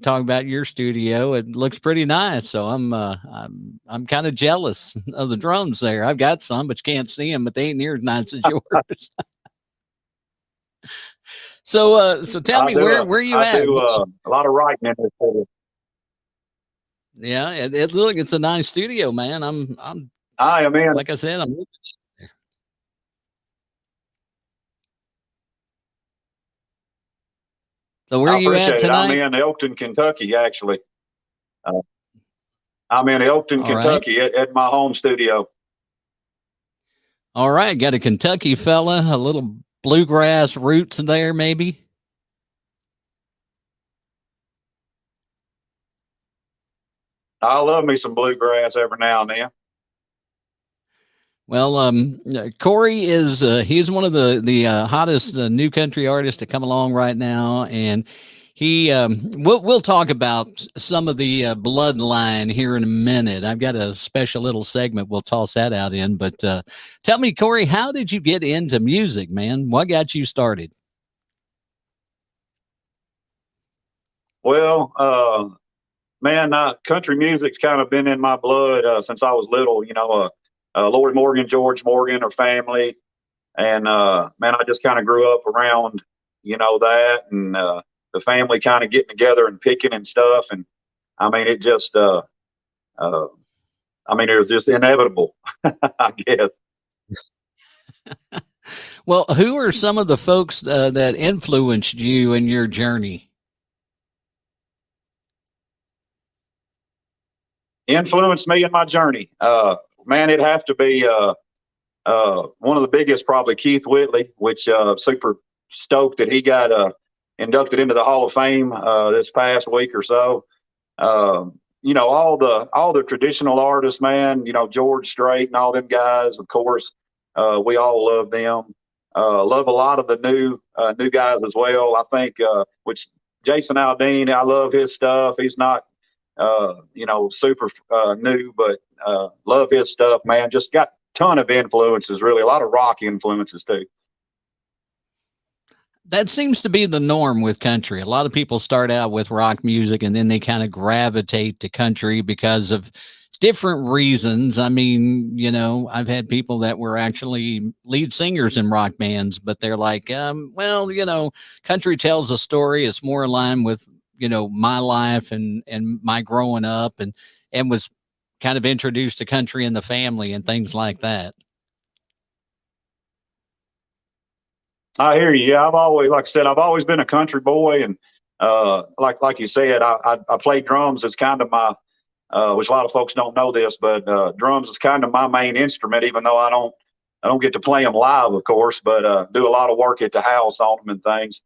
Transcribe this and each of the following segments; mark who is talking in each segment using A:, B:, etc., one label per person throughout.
A: talking about your studio. It looks pretty nice. So I'm kind of jealous of the drums there. I've got some, but you can't see them, but they ain't near as nice as yours. So tell me where you
B: I
A: at?
B: do a lot of writing in this studio.
A: Yeah, look, it's a nice studio, man. I'm
B: I am in.
A: like I said, I'm. So where
B: I
A: are you at
B: appreciate it. I'm
A: tonight?
B: in Elkton, Kentucky, actually. Uh, I'm in Elkton,
A: All right.
B: Kentucky at my home studio.
A: All right. Got a Kentucky fella, a little bluegrass roots there, maybe.
B: I love me some bluegrass every now and then.
A: Well, Corey is he's one of the hottest new country artists to come along right now, and he we'll talk about some of the bloodline here in a minute. I've got a special little segment we'll toss that out in, but tell me, Corey, how did you get into music, man? What got you started?
B: Well, man, country music's kind of been in my blood since I was little. Lloyd Morgan, George Morgan, or family, and man, I just kind of grew up around that, and the family kind of getting together and picking and stuff, and I mean it just uh, I mean it was just inevitable, I guess.
A: Well, who are some of the folks that influenced you in your journey?
B: Influenced me in my journey. Man, it'd have to be one of the biggest, probably Keith Whitley, which super stoked that he got inducted into the Hall of Fame this past week or so. All the traditional artists, man. George Strait and all them guys. Of course, we all love them. Love a lot of the new guys as well. I think which Jason Aldean, I love his stuff. He's not super new, but love his stuff, man. Just got a ton of influences, really, a lot of rock influences too.
A: That seems to be the norm with country. A lot of people start out with rock music and then they kind of gravitate to country because of different reasons. I mean, I've had people that were actually lead singers in rock bands, but they're like, well, country tells a story. It's more in line with, my life and my growing up and was kind of introduced to country in the family and things like that.
B: I hear you. Yeah, I've always, like I said, I've always been a country boy, and like you said, I play drums as kind of my, which a lot of folks don't know this, but drums is kind of my main instrument. Even though I don't get to play them live, of course, but do a lot of work at the house on them and things.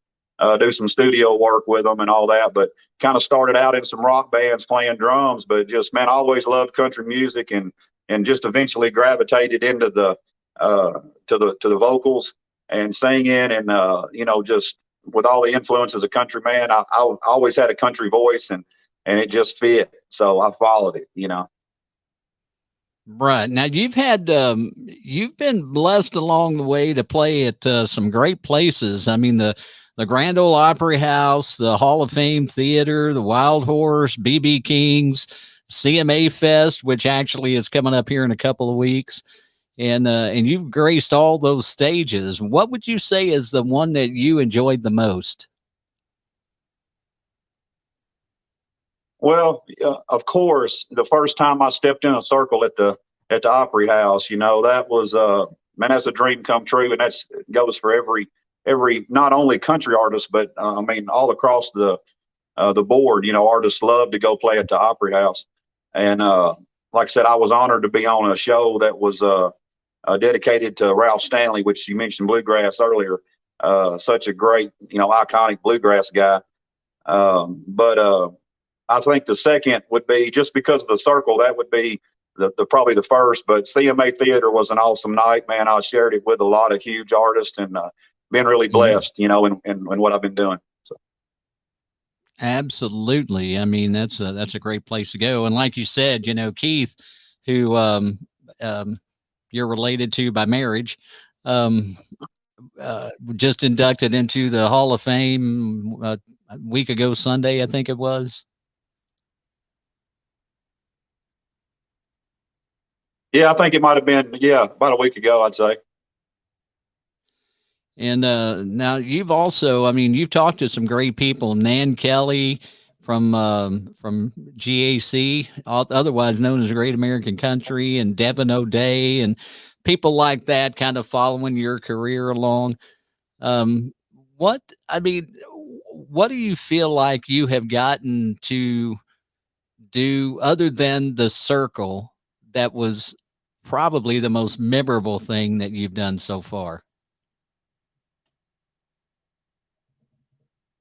B: Do some studio work with them and all that. But kind of started out in some rock bands playing drums, but just man, I always loved country music, and just eventually gravitated into the to the vocals and singing, and just with all the influences of country, man, I always had a country voice, and it just fit, so I followed it.
A: Right. Now you've been blessed along the way to play at some great places. I mean, the Grand Ole Opry House, the Hall of Fame Theater, the Wild Horse, BB King's, CMA Fest, which actually is coming up here in a couple of weeks. And you've graced all those stages. What would you say is the one that you enjoyed the most?
B: Well, of course, the first time I stepped in a circle at the Opry House, that was man, that's a dream come true, and that's goes for every not only country artist, but I mean all across the board. Artists love to go play at the Opry House, and like I said, I was honored to be on a show that was dedicated to Ralph Stanley, which you mentioned bluegrass earlier. Such a great, iconic bluegrass guy. But I think the second would be, just because of the circle, that would be the probably the first. But CMA Theater was an awesome night, man. I shared it with a lot of huge artists, and been really blessed, in what I've been doing. So.
A: Absolutely. I mean, that's a great place to go. And like you said, Keith, who you're related to by marriage, just inducted into the Hall of Fame. a week ago Sunday, I think it was.
B: Yeah, I think it might have been, yeah, about a week ago, I'd say.
A: And now you've also, I mean, you've talked to some great people, Nan Kelly from GAC, otherwise known as Great American Country, and Devin O'Day, and people like that, kind of following your career along. What I mean, what do you feel like you have gotten to do other than the circle that was probably the most memorable thing that you've done so far?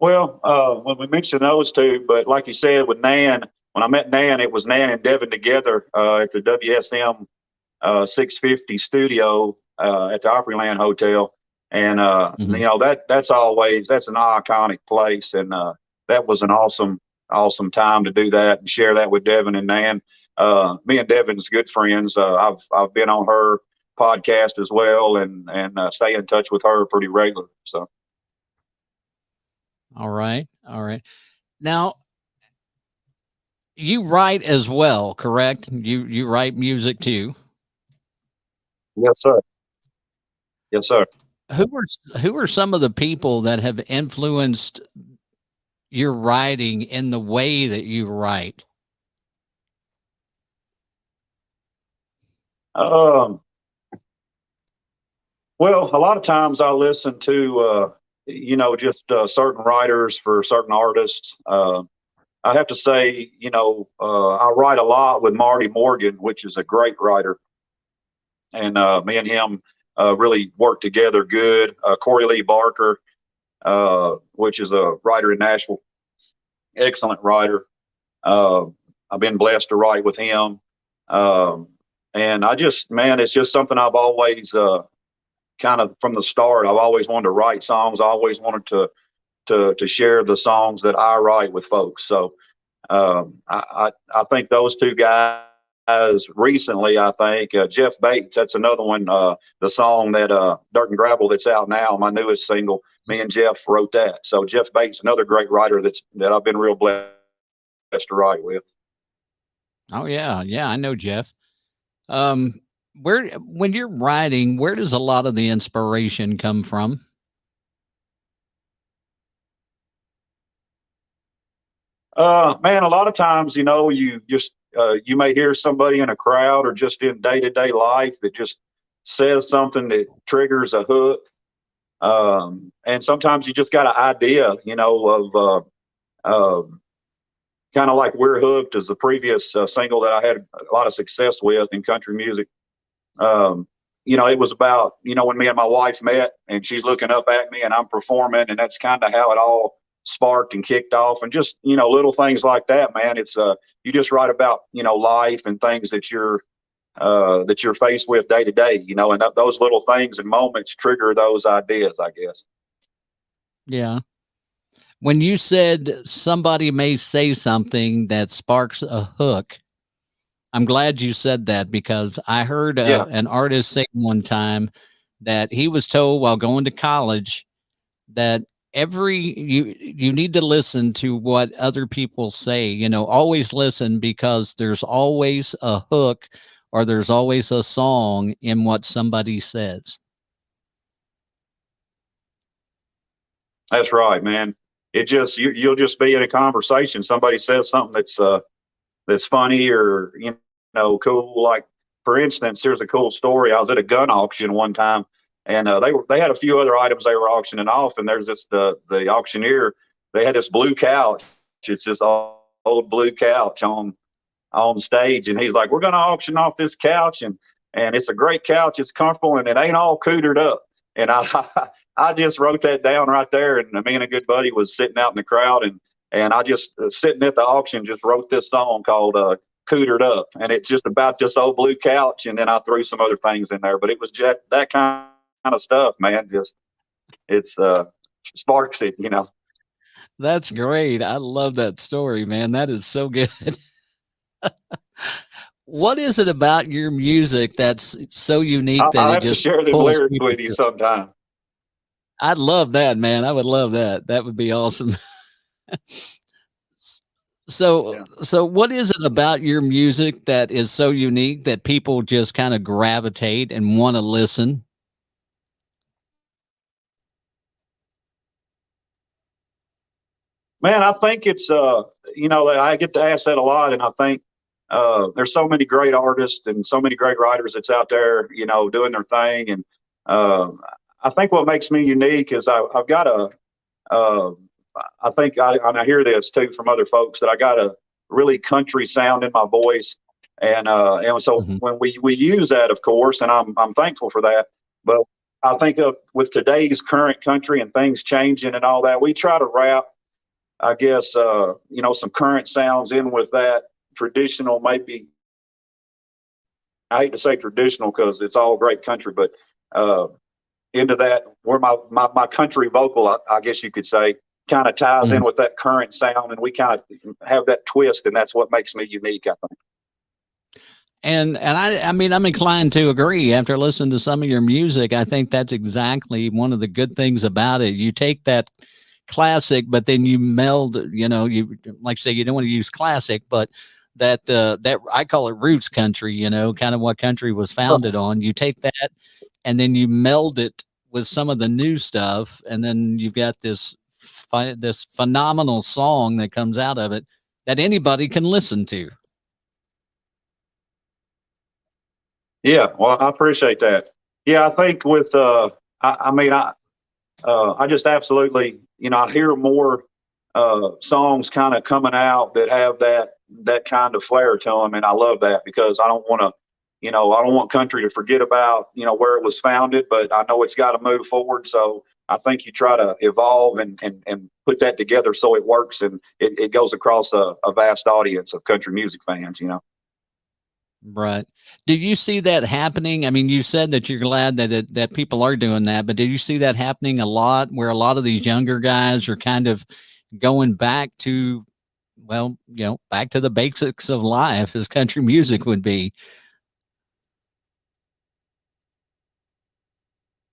B: Well, when we mentioned those two, but like you said, with Nan, when I met Nan, it was Nan and Devin together at the WSM 650 studio at the Opryland Hotel. And,
A: Mhm.
B: you know, that's an iconic place. And that was an awesome time to do that and share that with Devin and Nan. Me and Devin's good friends. I've been on her podcast as well, and stay in touch with her pretty regular. So.
A: All right. All right. Now, you write as well, correct? You write music too.
B: Yes, sir. Yes, sir.
A: Who are some of the people that have influenced your writing in the way that you write?
B: Um, well, a lot of times I listen to, just certain writers for certain artists. I have to say, I write a lot with Marty Morgan, which is a great writer. And me and him really work together good. Corey Lee Barker, which is a writer in Nashville, excellent writer. I've been blessed to write with him. And it's just something I've always kind of from the start. I've always wanted to write songs. I always wanted to share the songs that I write with folks. So I think those two guys recently, I think Jeff Bates, that's another one, the song that Dirt and Gravel that's out now, my newest single, me and Jeff wrote that. So Jeff Bates, another great writer that I've been real blessed to write with.
A: Oh yeah, yeah, I know Jeff. Um, where when you're writing, where does a lot of the inspiration come from?
B: Man, a lot of times, you just you may hear somebody in a crowd or just in day-to-day life that just says something that triggers a hook. And sometimes you just got an idea, of kind of like "We're Hooked" is the previous single that I had a lot of success with in country music. It was about, when me and my wife met and she's looking up at me and I'm performing, and that's kind of how it all sparked and kicked off. And just, little things like that, man. It's you just write about, life and things that you're faced with day to day, and those little things and moments trigger those ideas, I guess.
A: Yeah. When you said somebody may say something that sparks a hook, I'm glad you said that, because I heard
B: Yeah,
A: an artist say one time that he was told while going to college that you need to listen to what other people say. Always listen, because there's always a hook, or there's always a song in what somebody says.
B: that's right, man. It just you'll just be in a conversation. Somebody says something that's funny or cool. Like, for instance, here's a cool story. I was at a gun auction one time, and they had a few other items they were auctioning off, and there's the auctioneer. They had this blue couch. It's this old blue couch on stage, and he's like, "We're going to auction off this couch, and it's a great couch. It's comfortable, and it ain't all cootered up." And I just wrote that down right there, and me and a good buddy was sitting out in the crowd, and I just sitting at the auction just wrote this song called "Cootered Up," and it's just about this old blue couch, and then I threw some other things in there, but it was just that kind of stuff, man. Just it's sparks it.
A: That's great. I love that story, man. That is so good. What is it about your music that's so unique that
B: I'll
A: it
B: have to
A: just
B: share the
A: pulls
B: lyrics
A: people
B: with you
A: through?
B: sometime.
A: I'd love that, man. I would love that. That would be awesome. So,
B: Yeah.
A: so what is it about your music that is so unique that people just kind of gravitate and want to listen?
B: Man, I think it's I get to ask that a lot, and I think there's so many great artists and so many great writers that's out there, doing their thing, and uh, I think what makes me unique is I've got a uh, I think and I hear this too from other folks that I got a really country sound in my voice, and so
A: Mhm.
B: when we use that, of course, and I'm thankful for that, but I think with today's current country and things changing and all that, we try to wrap, I guess, some current sounds in with that traditional, maybe. I hate to say traditional because it's all great country, but uh, into that where my country vocal, I guess you could say, kind of ties
A: Mhm.
B: in with that current sound, and we kind of have that twist, and that's what makes me unique, I think.
A: And I mean, I'm inclined to agree after listening to some of your music. I think that's exactly one of the good things about it. You take that classic, but then you meld, you like say you don't want to use classic, but that I call it roots country, kind of what country was founded on. You take that and then you meld it with some of the new stuff, and then you've got this phenomenal song that comes out of it that anybody can listen to.
B: Yeah, well, I appreciate that. Yeah, I think with I mean, I just absolutely, I hear more songs kind of coming out that have that kind of flair to them, and I love that because I don't want to, I don't want country to forget about where it was founded, but I know it's got to move forward. So I think you try to evolve and put that together so it works and it goes across a vast audience of country music fans.
A: Right. Did you see that happening? I mean, you said that you're glad that people are doing that, but did you see that happening a lot where a lot of these younger guys are kind of going back to, well, back to the basics of life as country music would be?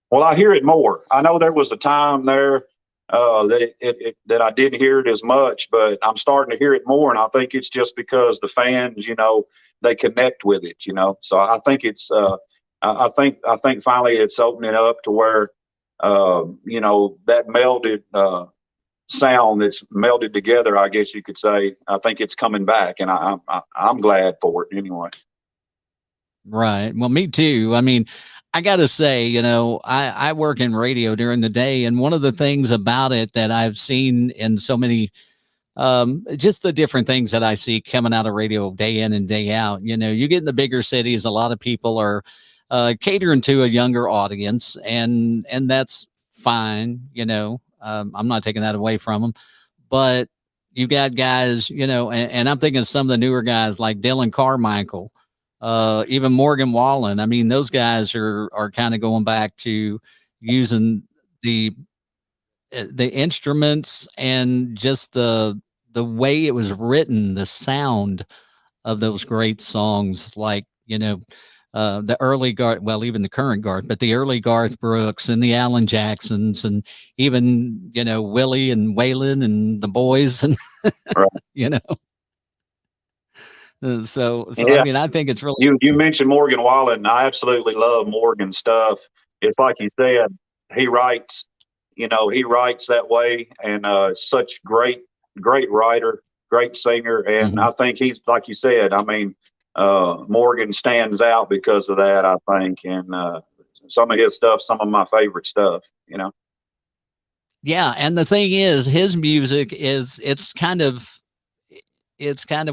B: Well, I hear it more. I know there was a time there that that I didn't hear it as much, but I'm starting to hear it more, and I think it's just because the fans, they connect with it. So I think it's I think finally it's opening up to where that melded sound that's melded together. I guess you could say. I think it's coming back, and I'm glad for it anyway.
A: Right. Well, me too. I mean, I got to say, I work in radio during the day, and one of the things about it that I've seen in so many just the different things that I see coming out of radio day in and day out. You get in the bigger cities, a lot of people are catering to a younger audience, and that's fine. I'm not taking that away from them, but you got guys, and I'm thinking of some of the newer guys like Dylan Carmichael, even Morgan Wallen. I mean, those guys are kind of going back to using the the instruments and just the way it was written, the sound of those great songs, like the early Garth, well, even the current Garth, but the early Garth Brooks and the Alan Jacksons, and even Willie and Waylon and the boys, and
B: Right.
A: you know. So I
B: Yeah.
A: mean, I think it's really
B: You mentioned Morgan Wallen. I absolutely love Morgan's stuff. It's like you said, he writes, he writes that way, and such great writer, great singer, and
A: Mhm.
B: I think he's like you said. I mean, Morgan stands out because of that. I think, and some of his stuff, some of my favorite stuff.
A: Yeah, and the thing is, his music is it's kind of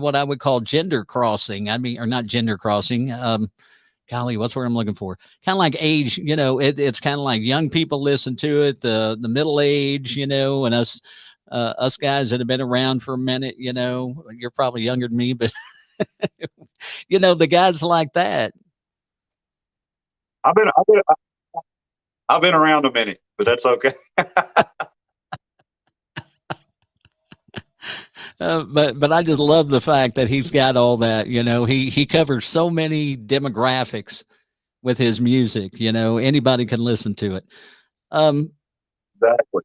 A: what I would call gender crossing. I mean, or not gender crossing. Golly, what's the word I'm looking for? Kind of like age, it's kind of like young people listen to it, the middle age, and us guys that have been around for a minute, you're probably younger than me, but the guys like that.
B: I've been I've been I've been around a minute, but that's okay.
A: But I just love the fact that he's got all that. He covers so many demographics with his music. Anybody can listen to it. Um,
B: Exactly.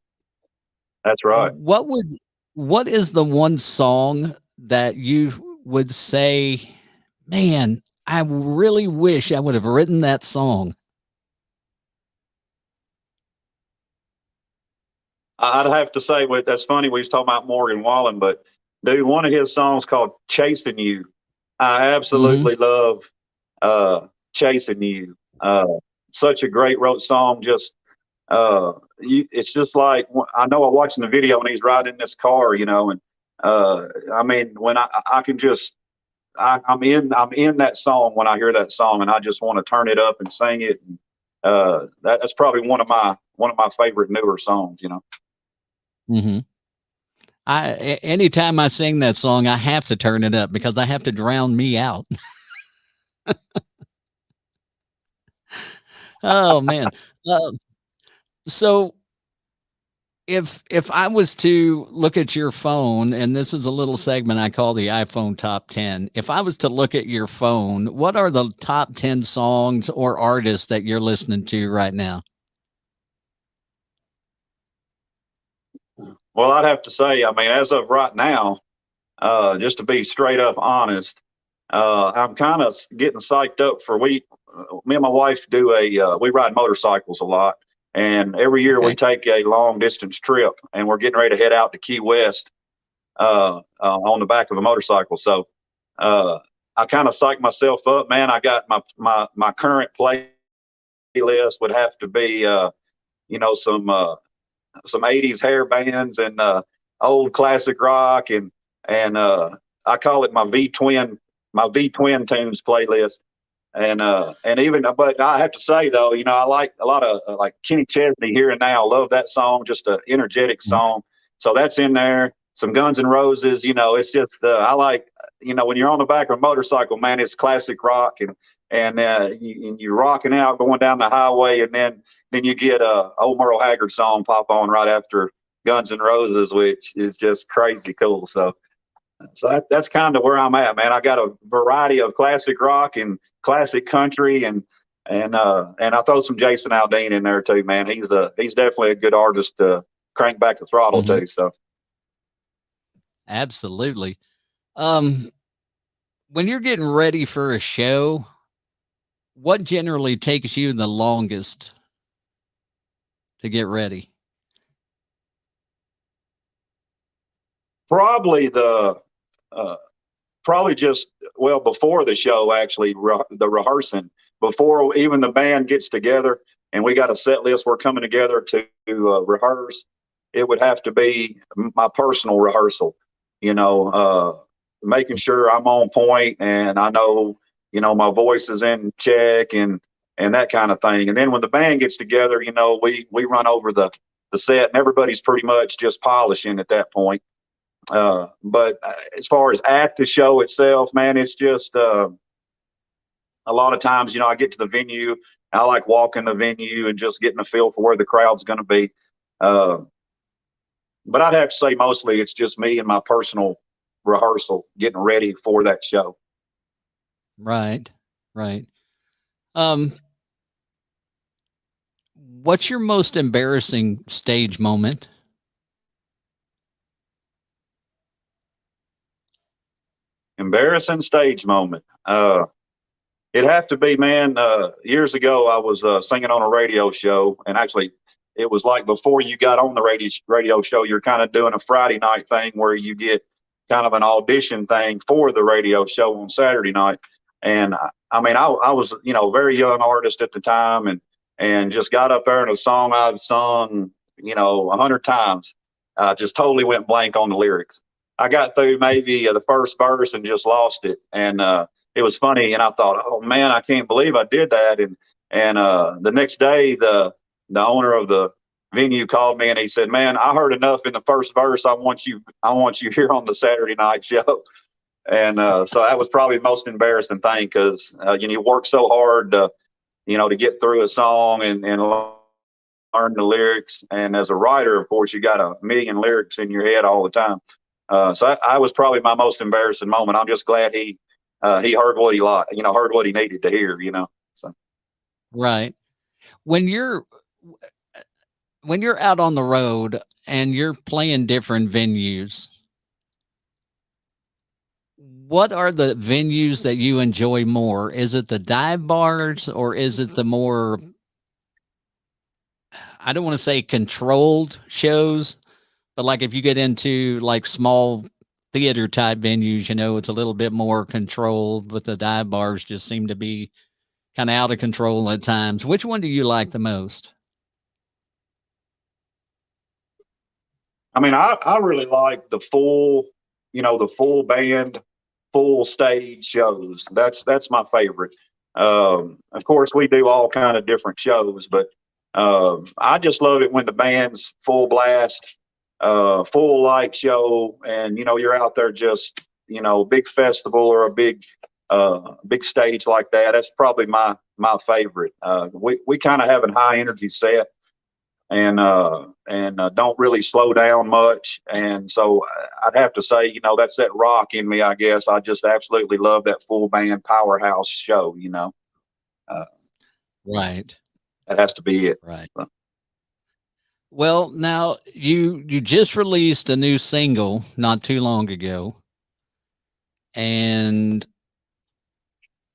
B: That's right.
A: what would What is the one song that you would say, man, I really wish I would have written that song?
B: I'd have to say, with that's funny. We was talking about Morgan Wallen, but dude, one of his songs called "Chasing You," I
A: Hmm.
B: absolutely love. "Chasing You." Such a great wrote song. Just it's just like, I know I'm watching the video and he's riding in this car, and I mean, when I can just I'm in that song when I hear that song, and I just want to turn it up and sing it. And, that's probably one of my favorite newer songs.
A: Hmm. Anytime I sing that song, I have to turn it up because I have to drown me out. Oh man. Uh, so if I was to look at your phone, and this is a little segment I call the iPhone Top 10. If I was to look at your phone, what are the top 10 songs or artists that you're listening to right now?
B: Well, I'd have to say, I mean, as of right now, just to be straight up honest, I'm kind of getting psyched up for me and my wife we ride motorcycles a lot. And every year we
A: Okay.
B: take a long distance trip, and we're getting ready to head out to Key West on the back of a motorcycle. So uh, I kind of psyched myself up, man. I got my current playlist would have to be, you know, some 80s hair bands and old classic rock, and I call it my V twin tunes playlist. And even, but I have to say though, I like a lot of like Kenny Chesney, Here and Now. Love that song, just an energetic
A: Mhm.
B: song. So that's in there. Some Guns N' Roses. It's just I like, when you're on the back of a motorcycle, man, it's classic rock, and you're rocking out going down the highway, and then you get a old Merle Haggard song pop on right after Guns N' Roses, which is just crazy cool. So that's kind of where I'm at, man. I got a variety of classic rock and classic country, and I throw some Jason Aldean in there too, man. He's definitely a good artist to crank back the throttle
A: Mhm.
B: to. So
A: Absolutely. Um, when you're getting ready for a show, what generally takes you the longest to get ready?
B: probably the uh, probably just, well, before the show, actually, the rehearsing before even the band gets together, and we got a set list we're coming together to rehearse. It would have to be my personal rehearsal, making sure I'm on point and I know, my voice is in check, and that kind of thing. And then when the band gets together, we run over the set, and everybody's pretty much just polishing at that point. But as far as at the show itself, man, it's just a lot of times, I get to the venue. I like walking the venue and just getting a feel for where the crowd's going to be. Uh, but I'd have to say mostly it's just me and my personal rehearsal getting ready for that show.
A: Right. Right. Um, what's your most embarrassing stage moment?
B: Embarrassing stage moment. It'd have to be, man. Years ago, I was singing on a radio show, and actually, it was like before you got on the radio show, you're kind of doing a Friday night thing where you get kind of an audition thing for the radio show on Saturday night. And I mean, I was, a very young artist at the time, and just got up there, and a song I've sung, 100 times, just totally went blank on the lyrics. I got through maybe the first verse and just lost it, and it was funny, and I thought, oh man, I can't believe I did that. And the next day, the owner of the venue called me, and he said, man, I heard enough in the first verse. I want you here on the Saturday night show. And so that was probably the most embarrassing thing, because you work so hard to get through a song and learn the lyrics. And as a writer, of course, you got a million lyrics in your head all the time. So I was probably my most embarrassing moment. I'm just glad he heard what he liked, heard what he needed to hear. So
A: Right. When you're when you're out on the road and you're playing different venues, what are the venues that you enjoy more? Is it the dive bars or is it the more, I don't want to say controlled shows, but like if you get into like small theater type venues, you know, it's a little bit more controlled, but the dive bars just seem to be kind of out of control at times. Which one do you like the most?
B: I mean, I really like the full, the full band, full stage shows. That's my favorite. Of course, we do all kind of different shows, but I just love it when the band's full blast, full light show, and you're out there just big festival or a big stage like that. That's probably my favorite. We kind of have a high energy set and don't really slow down much. And so I'd have to say, that's that rock in me, I guess. I just absolutely love that full band powerhouse show. Uh,
A: Right.
B: that has to be it.
A: Right.
B: So,
A: Well, now you just released a new single not too long ago, and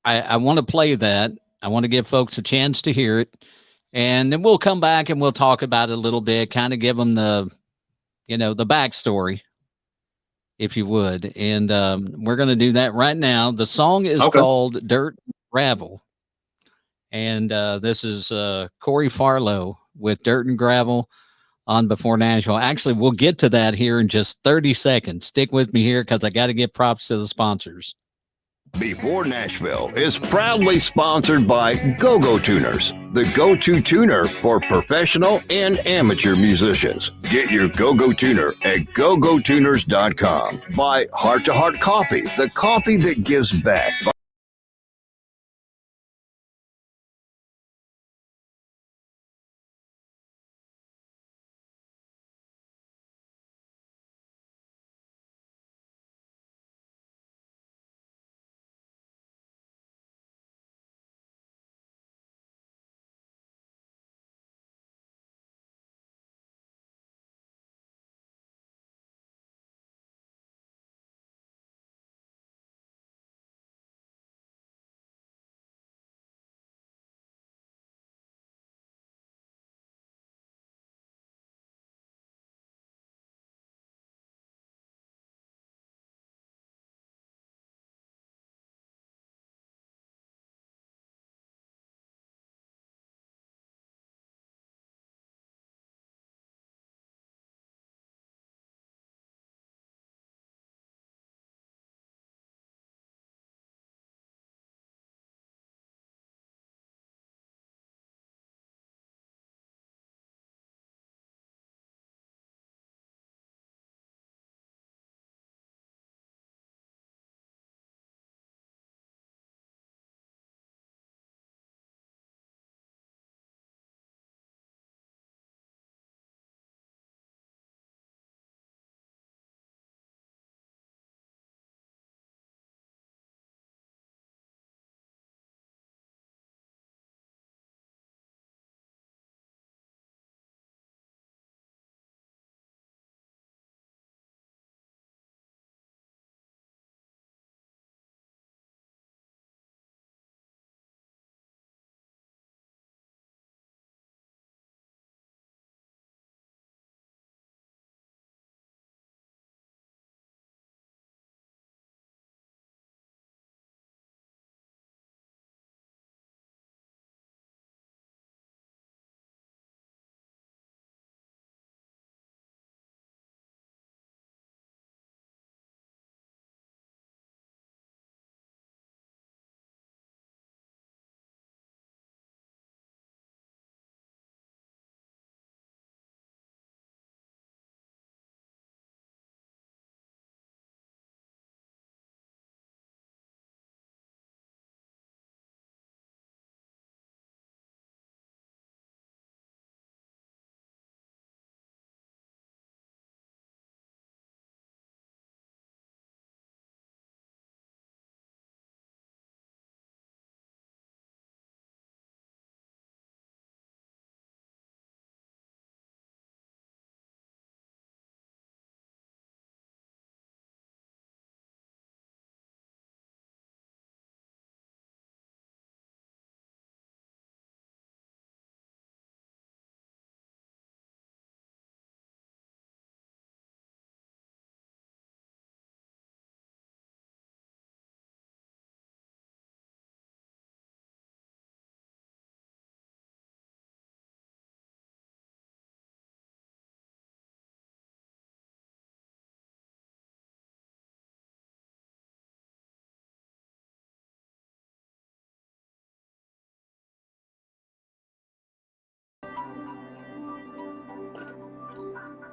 A: I want to play that. I want to give folks a chance to hear it, and then we'll come back and we'll talk about it a little bit, kind of give them the the backstory, if you would. And we're going to do that right now. The song is
B: okay.
A: called "Dirt Gravel," and this is Corey Farlow with "Dirt and Gravel" on b4Nashville. Actually, we'll get to that here in just 30 seconds. Stick with me here because I got to give props to the sponsors.
C: b4Nashville is proudly sponsored by Go-Go Tuners, the go-to tuner for professional and amateur musicians. Get your Go-Go Tuner at gogotuners.com. By Heart to Heart Coffee, the coffee that gives back.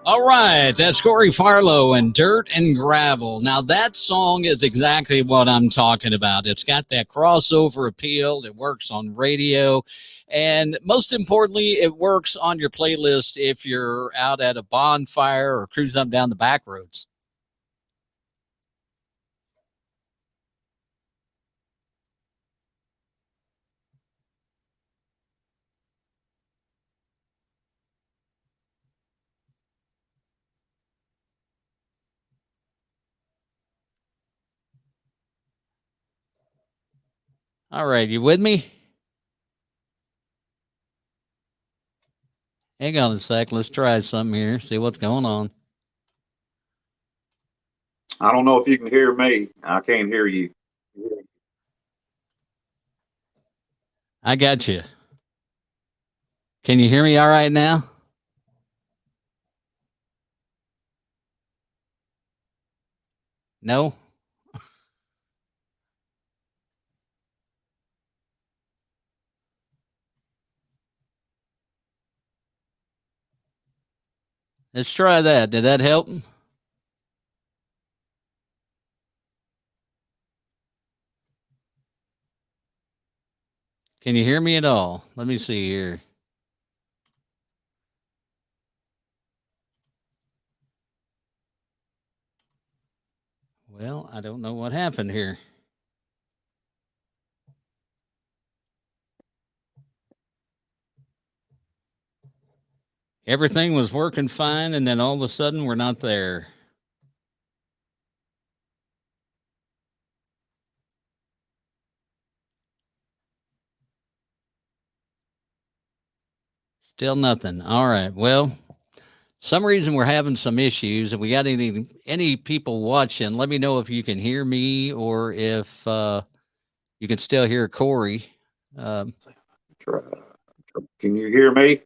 A: All right, that's Corey Farlow and Dirt and Gravel. Now, that song is exactly what I'm talking about. It's got that crossover appeal. It works on radio. And most importantly, it works on your playlist if you're out at a bonfire or cruising up down the back roads. All right, you with me? Hang on a sec. Let's try something here. See what's going on.
B: I don't know if you can hear me. I can't hear you.
A: I got you. Can you hear me all right now? No? Let's try that. Did that help? Can you hear me at all? Let me see here. Well, I don't know what happened here. Everything was working fine, and then all of a sudden, we're not there. Still nothing. All right. Well, some reason we're having some issues. If we got any people watching, let me know if you can hear me or if you can still hear Corey.
B: Can you hear me?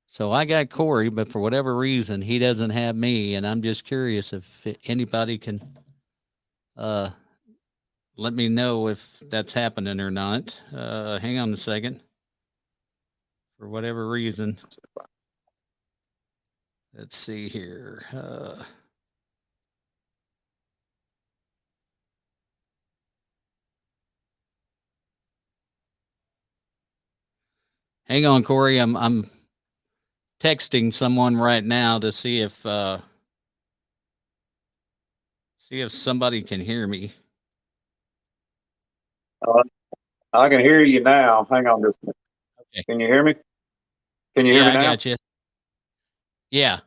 A: So I got Corey, but for whatever reason, he doesn't have me, and I'm just curious if anybody can let me know if that's happening or not. Hang on a second. For whatever reason. Let's see here. Hang on, Corey. I'm texting someone right now to see if somebody can hear me.
B: I can hear you now. Hang on just a minute. Okay. Can you hear me? Can you hear me now?
A: I got you. Yeah.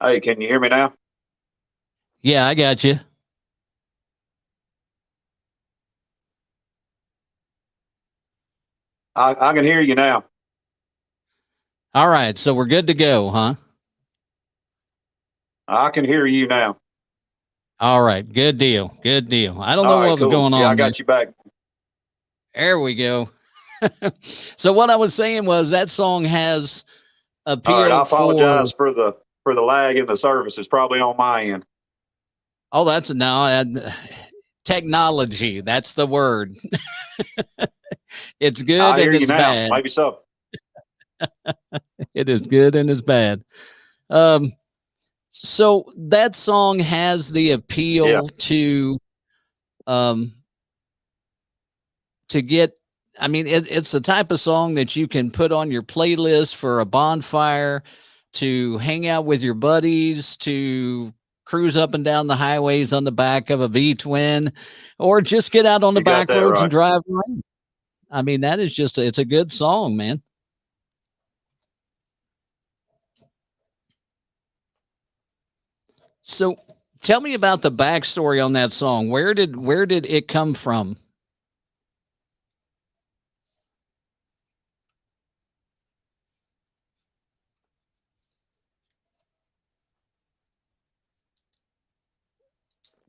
B: Hey, can you hear me now?
A: Yeah, I got you.
B: I can hear you now.
A: All right, so we're good to go, huh?
B: I can hear you now.
A: All right, good deal. Good deal. I don't know what was going on.
B: Yeah, I got you back.
A: There we go. So what I was saying was that song has appeal.
B: All right, I apologize for the lag in the service. It's probably on my end.
A: Oh, that's technology. That's the word. It's good and it's bad.
B: Maybe so.
A: It is good and it's bad. So that song has the appeal to get. I mean, it's the type of song that you can put on your playlist for a bonfire, to hang out with your buddies, to cruise up and down the highways on the back of a V-twin, or just get out on the back roads and drive around. I mean, that is just, it's a good song, man. So tell me about the backstory on that song. Where did it come from?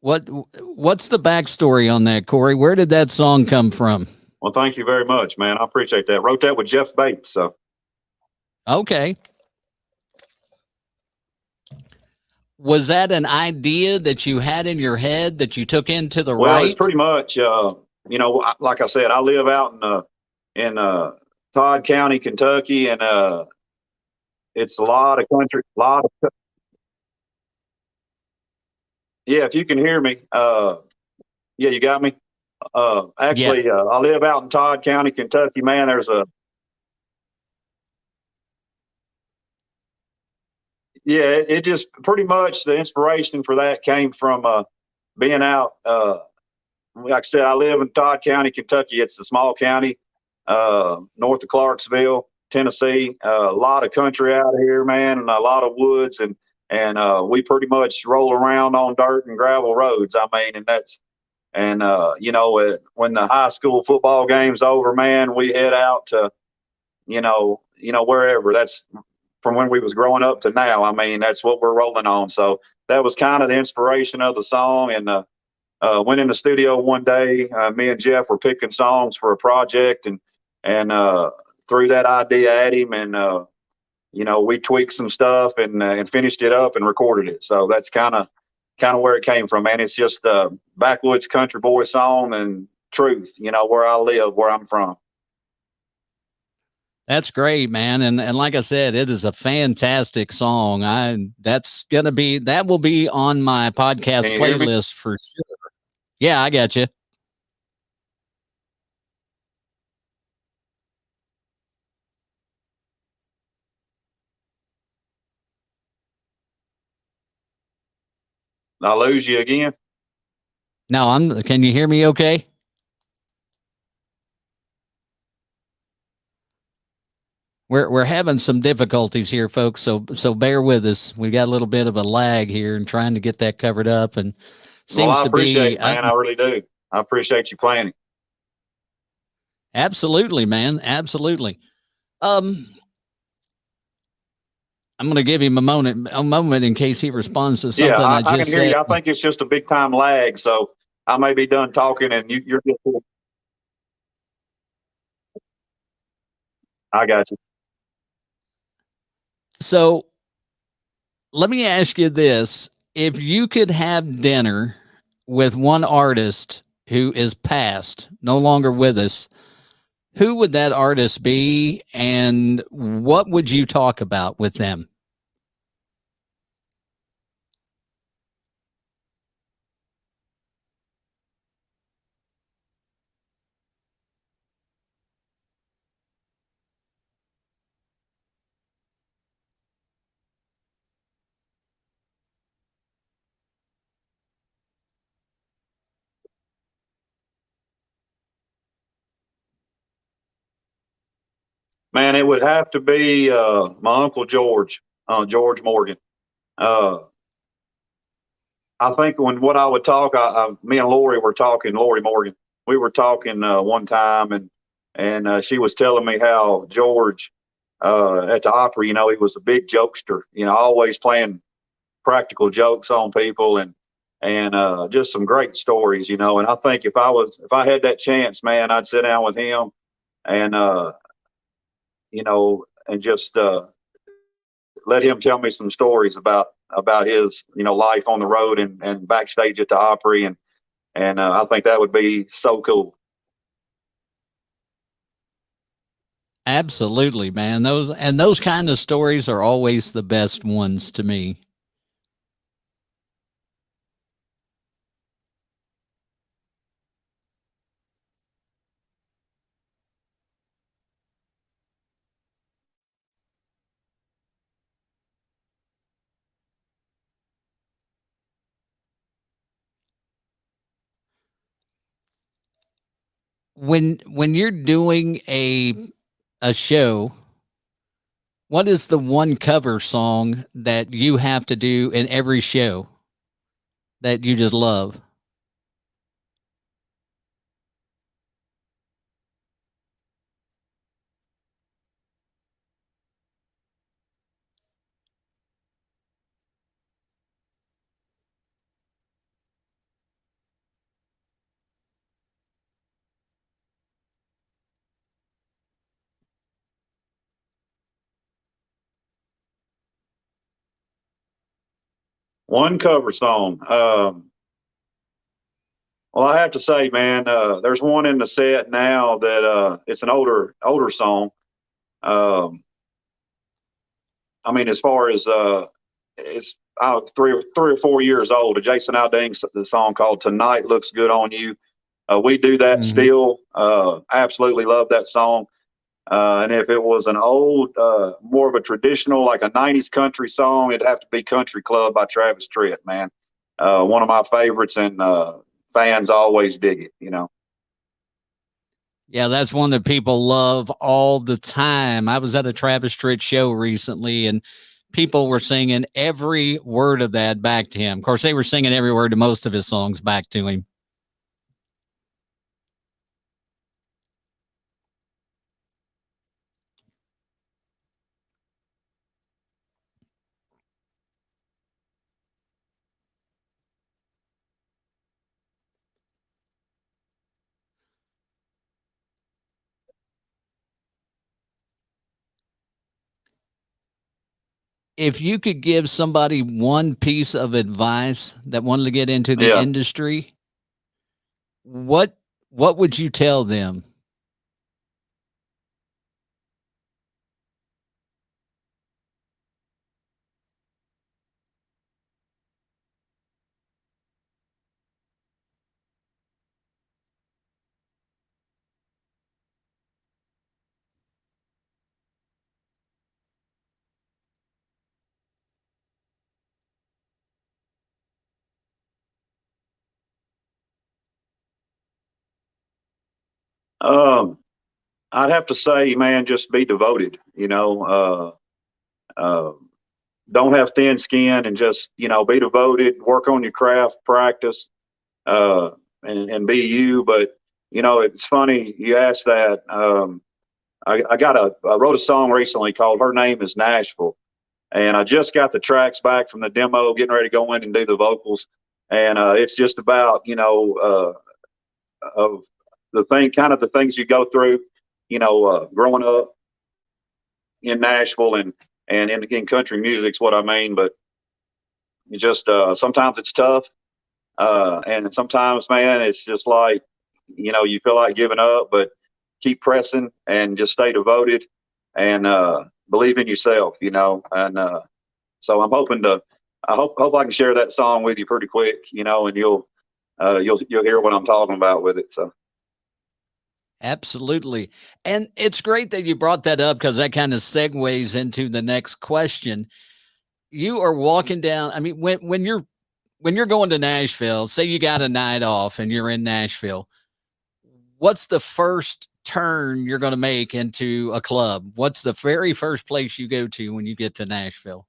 A: What's the backstory on that, Corey? Where did that song come from?
B: Well, thank you very much, man. I appreciate that. Wrote that with Jeff Bates. So.
A: Okay. Was that an idea that you had in your head that you took into the right?
B: Well, it's pretty much, like I said, I live out in Todd County, Kentucky, and it's a lot of country, yeah, if you can hear me, yeah, you got me.
A: Yeah.
B: Actually, I live out in Todd County, Kentucky, man. It just pretty much the inspiration for that came from being out. Like I said, I live in Todd County, Kentucky. It's a small county north of Clarksville, Tennessee. A lot of country out here, man, and a lot of woods, and we pretty much roll around on dirt and gravel roads. I mean, and that's and when the high school football game's over, man, we head out to wherever. That's from when we was growing up to now. I mean, that's what we're rolling on. So that was kind of the inspiration of the song. And went in the studio one day. Me and Jeff were picking songs for a project, and threw that idea at him, and we tweaked some stuff and finished it up and recorded it. So that's kind of where it came from, man. It's just a backwoods country boy song and truth, where I live, where I'm from.
A: That's great, man. And like I said, it is a fantastic song. That will be on my podcast
B: Can you hear me?
A: playlist for sure. Yeah, I got you.
B: I lose you again?
A: No, can you hear me okay? We're having some difficulties here, folks. So bear with us. We got a little bit of a lag here and trying to get that covered up, and
B: Well,
A: seems
B: I
A: to
B: appreciate
A: be
B: it, man. I really do. I appreciate you playing.
A: Absolutely, man. Absolutely. I'm going to give him a moment in case he responds to
B: Yeah,
A: something I
B: I can
A: just
B: hear
A: said.
B: you. I think it's just a big time lag. So I may be done talking and you're just, I got you.
A: So let me ask you this. If you could have dinner with one artist who is past, no longer with us, who would that artist be and what would you talk about with them?
B: Man, it would have to be my Uncle George, George Morgan. Uh, I think what I would talk, me and Lori were talking, Lori Morgan. We were talking one time, and she was telling me how George at the Opry, he was a big jokester. Always playing practical jokes on people, and just some great stories. And I think if I had that chance, man, I'd sit down with him and and just let him tell me some stories about his life on the road and backstage at the Opry, and I think that would be so cool.
A: Absolutely, man. Those kind of stories are always the best ones to me. When you're doing a show, what is the one cover song that you have to do in every show that you just love?
B: One cover song. Well, I have to say, man, there's one in the set now that it's an older song. Um, I mean, as far as it's 3 or 4 years old. A Jason Aldean the song called "Tonight Looks Good on You." We do that
A: Mhm.
B: still. Absolutely love that song. And if it was an old, more of a traditional, like a '90s country song, it'd have to be "Country Club" by Travis Tritt. Man, one of my favorites, and fans always dig it. You know.
A: Yeah, that's one that people love all the time. I was at a Travis Tritt show recently, and people were singing every word of that back to him. Of course, they were singing every word to most of his songs back to him. If you could give somebody one piece of advice that wanted to get into the
B: Yeah.
A: industry, what what would you tell them?
B: Um, I'd have to say, man, just be devoted. You know, don't have thin skin, and just be devoted. Work on your craft, practice, uh, and be you. But it's funny you asked that. I wrote a song recently called "Her Name Is Nashville," and I just got the tracks back from the demo, getting ready to go in and do the vocals. And it's just about of the things you go through, growing up in Nashville, and in country music's what I mean. But you just sometimes it's tough, and sometimes, man, it's just like you feel like giving up, but keep pressing and just stay devoted, and believe in yourself. And so I'm hoping to. I hope I can share that song with you pretty quick, and you'll hear what I'm talking about with it. So.
A: Absolutely. And it's great that you brought that up because that kind of segues into the next question. You are walking down, I mean, when you're going to Nashville, say you got a night off and you're in Nashville, what's the first turn you're going to make into a club? What's the very first place you go to when you get to Nashville?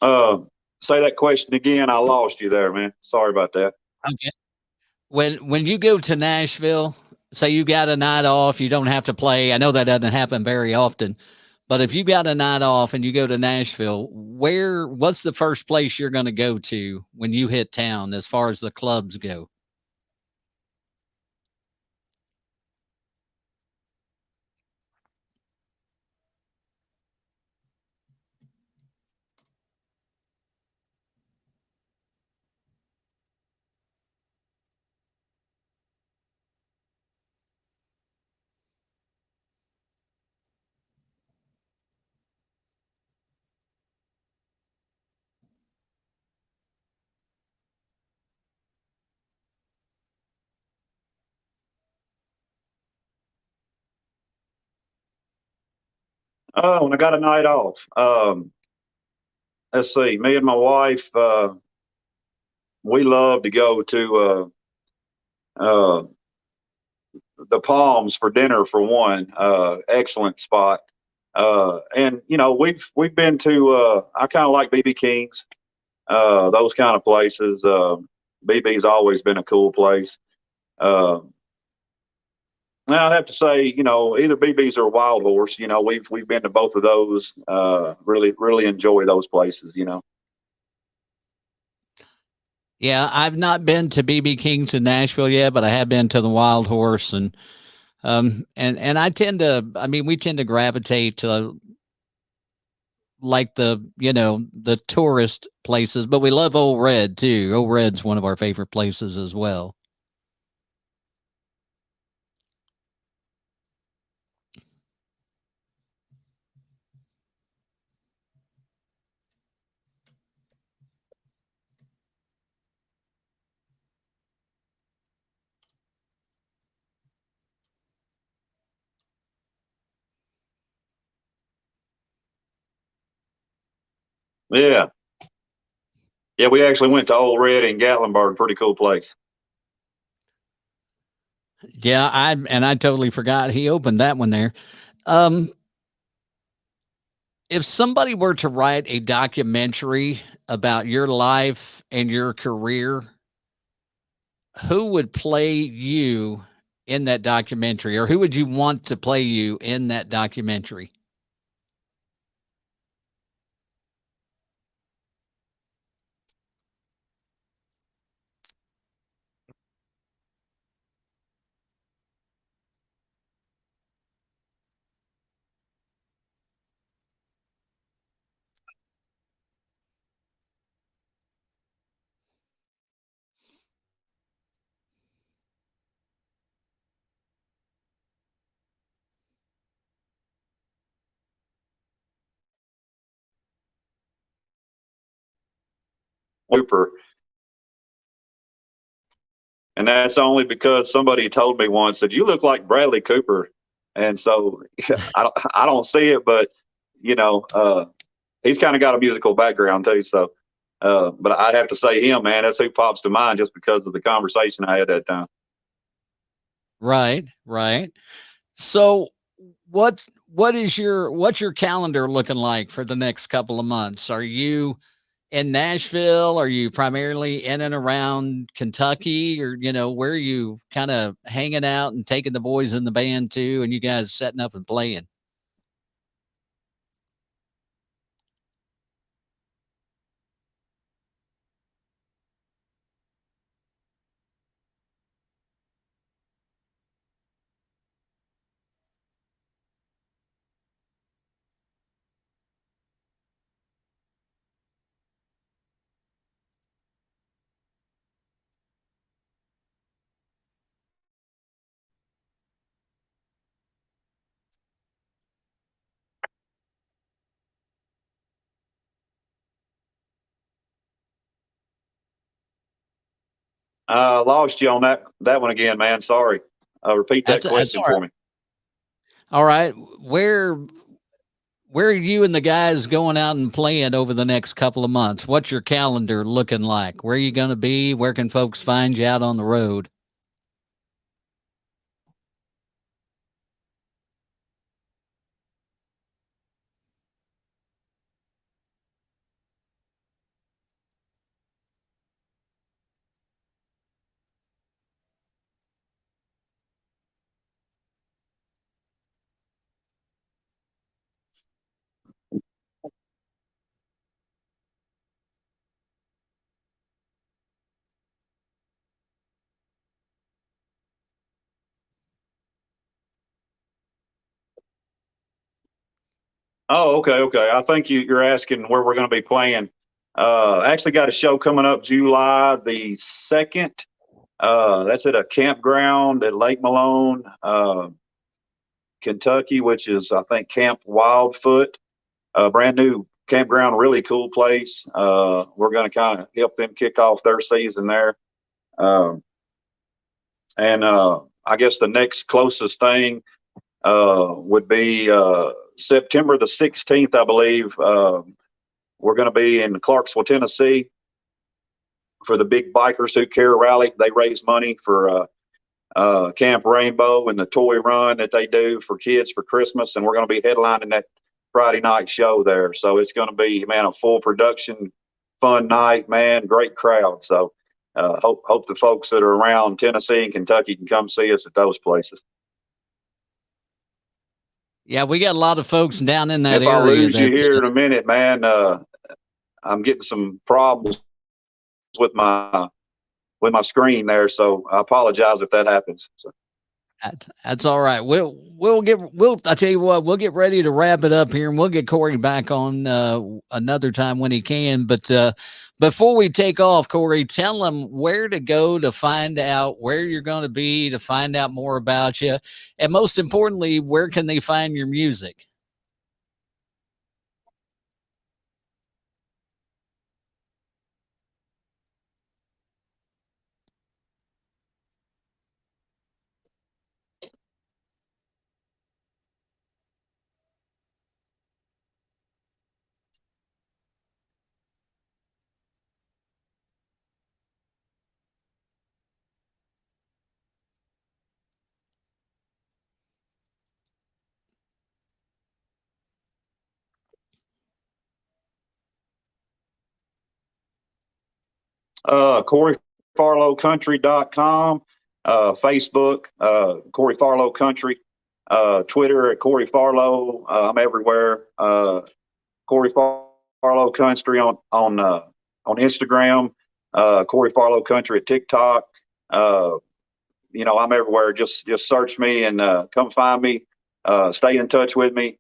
B: Uh, Say that question again. I lost you there, man. Sorry about that.
A: Okay. When you go to Nashville, say you got a night off, you don't have to play. I know that doesn't happen very often, but if you got a night off and you go to Nashville, what's the first place you're going to go to when you hit town as far as the clubs go?
B: When I got a night off, let's see. Me and my wife, we love to go to uh, the Palms for dinner for one. Excellent spot. And you know, we've been to, I kind of like BB King's, those kind of places. BB's always been a cool place. Now I'd have to say, you know, either BB's or Wild Horse. You know, we've been to both of those. Really enjoy those places. You know.
A: Yeah, I've not been to BB King's in Nashville yet, but I have been to the Wild Horse, and I tend to, I mean, we tend to gravitate to like the tourist places, but we love Old Red too. Old Red's one of our favorite places as well.
B: Yeah. Yeah, we actually went to Old Red in Gatlinburg. Pretty cool place.
A: Yeah, I totally forgot he opened that one there. Um, if somebody were to write a documentary about your life and your career, who would play you in that documentary, or who would you want to play you in that documentary?
B: Cooper. And that's only because somebody told me once that you look like Bradley Cooper. And so I don't see it, but you know, he's kind of got a musical background too. So, but I'd have to say him, man. That's who pops to mind just because of the conversation I had that time.
A: Right, right. So what's your calendar looking like for the next couple of months? Are you in Nashville? Are you primarily in and around Kentucky, or where are you kind of hanging out and taking the boys in the band too, and you guys setting up and playing?
B: Lost you on that one again, man. Sorry. Repeat that
A: That's
B: question for me.
A: all right. Where are you and the guys going out and playing over the next couple of months? What's your calendar looking like? Where are you going to be? Where can folks find you out on the road?
B: Oh, okay, okay. I think you're asking where we're going to be playing. Actually got a show coming up July the 2nd. That's at a campground at Lake Malone, Kentucky, which is, I think, Camp Wildfoot. Brand new campground, really cool place. We're going to kind of help them kick off their season there. Um, and I guess the next closest thing would be September the 16th, I believe. We're going to be in Clarksville, Tennessee for the Big Bikers Who Care rally. They raise money for Camp Rainbow and the toy run that they do for kids for Christmas. And we're going to be headlining that Friday night show there. So it's going to be, man, a full production, fun night, man, great crowd. So hope the folks that are around Tennessee and Kentucky can come see us at those places.
A: Yeah, we got a lot of folks down in that
B: if
A: area.
B: I lose you here in a minute, man, I'm getting some problems with my screen there, so I apologize if that happens. So.
A: That's all right. I tell you what, we'll get ready to wrap it up here, and we'll get Corey back on another time when he can. But before we take off, Corey, tell them where to go to find out where you're going to be, to find out more about you, and most importantly, where can they find your music?
B: CoreyFarlowCountry.com, Facebook, Corey Farlow Country, Twitter at Corey Farlow. I'm everywhere. Corey Farlow Country on Instagram, Corey Farlow Country at TikTok. I'm everywhere. Just search me and come find me. Stay in touch with me.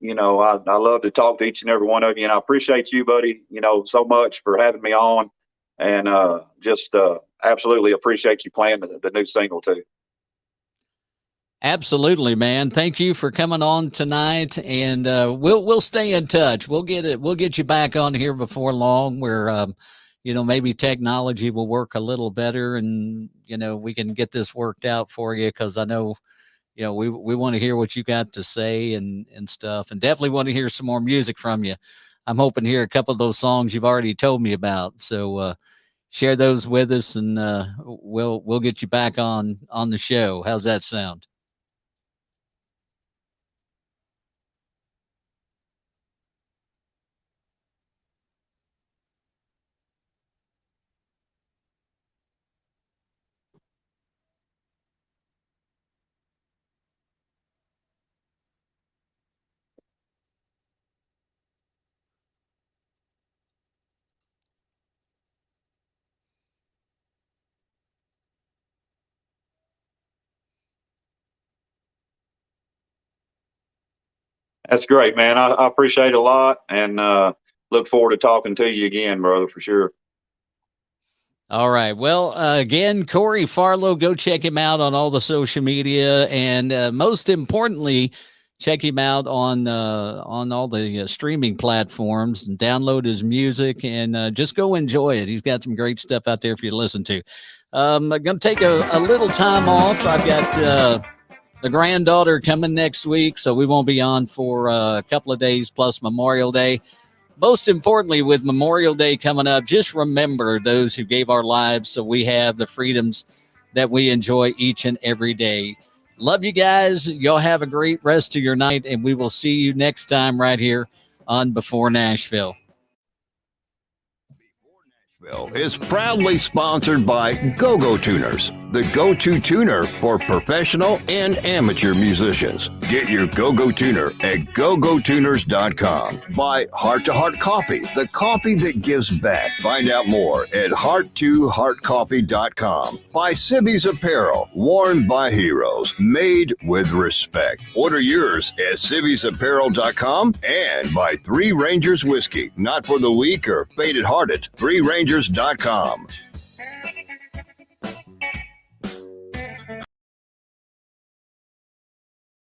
B: I love to talk to each and every one of you, and I appreciate you, buddy, so much for having me on, and just absolutely appreciate you playing the new single too.
A: Absolutely, man. Thank you for coming on tonight, and we'll stay in touch. We'll get you back on here before long, where maybe technology will work a little better, and we can get this worked out for you, because I know. We want to hear what you got to say and stuff, and definitely want to hear some more music from you. I'm hoping to hear a couple of those songs you've already told me about. So share those with us, and we'll get you back on the show. How's that sound?
B: That's great, man. I appreciate it a lot, and look forward to talking to you again, brother, for sure.
A: All right. Well, again, Corey Farlow, go check him out on all the social media, and most importantly, check him out on all the streaming platforms, and download his music, and just go enjoy it. He's got some great stuff out there for you to listen to. I'm going to take a little time off. I've got the granddaughter coming next week, so we won't be on for a couple of days plus Memorial Day. Most importantly, with Memorial Day coming up, just remember those who gave our lives so we have the freedoms that we enjoy each and every day. Love you guys. Y'all have a great rest of your night, and we will see you next time right here on b4Nashville.
C: Is proudly sponsored by Go-Go Tuners, the go-to tuner for professional and amateur musicians. Get your Go-Go Tuner at gogotuners.com. By Heart to Heart Coffee, the coffee that gives back. Find out more at heart2heartcoffee.com. By Sibby's Apparel, worn by heroes, made with respect. Order yours at sibbysapparel.com. And by Three Rangers Whiskey, not for the weak or faint-hearted. ThreeRangers.com.